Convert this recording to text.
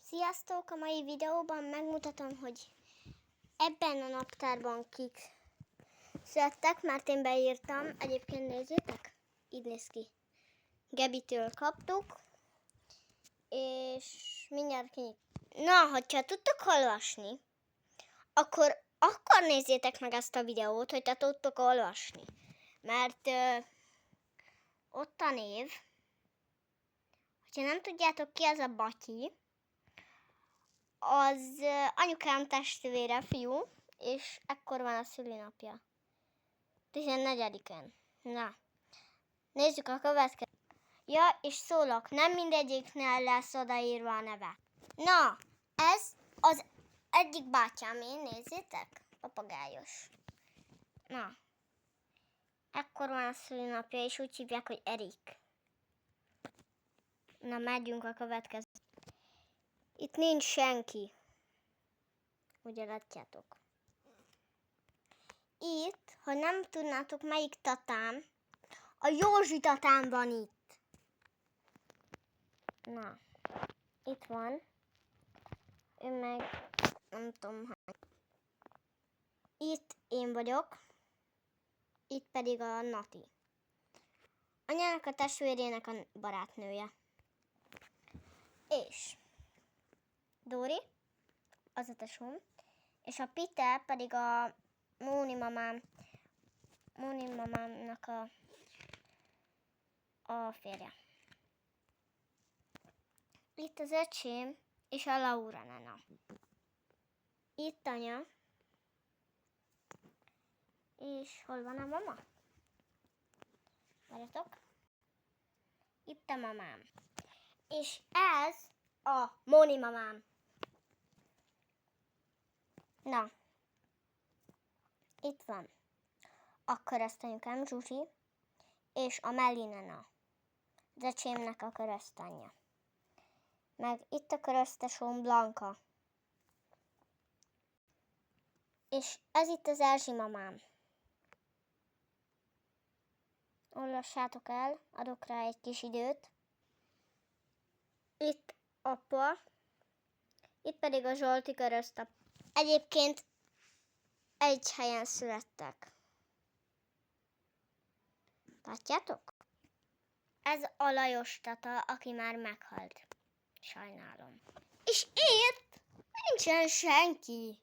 Sziasztok! A mai videóban megmutatom, hogy ebben a naptárban kik születtek, mert én beírtam. Egyébként nézzétek, így néz ki. Gebitől kaptuk, és mindjárt kinyit. Na, hogyha tudtok olvasni, akkor nézzétek meg ezt a videót, hogy te tudtok olvasni. Mert ott a név, hogyha nem tudjátok ki az a Batyi, az anyukám testvére, fiú, és ekkor van a szülinapja. 14-en. Na, nézzük a következő. Ja, és szólok, nem mindegyiknél lesz odaírva a neve. Na, ez az egyik bátyám, én nézzétek, papagájos. Na, ekkor van a szülinapja, és úgy hívják, hogy Erik. Na, megyünk a következő. Itt nincs senki. Ugye látjátok. Itt, ha nem tudnátok melyik tatám, a Józsi tatám van itt. Na, itt van. Ő meg nem tudom hány. Itt én vagyok. Itt pedig a Nati. Anyának a testvérének a barátnője. És Dóri, az a tesóm. És a Pite pedig a Móni mamámnak a férje. Itt az öcsém és a Laura nena. Itt anya. És hol van a mama? Várjatok. Itt a mamám. És ez a Móni mamám. Na. Itt van a keresztanyukám Zsuzsi, és a Melli nena, az öcsémnek a keresztanyja. Meg itt a keresztesóm Blanka. És ez itt az Erzsi mamám. Olvassátok el, adok rá egy kis időt. Itt apa, itt pedig a Zsolti keresztap. Egyébként egy helyen születtek. Látjátok? Ez a Lajos tata, aki már meghalt. Sajnálom. És itt nincsen senki.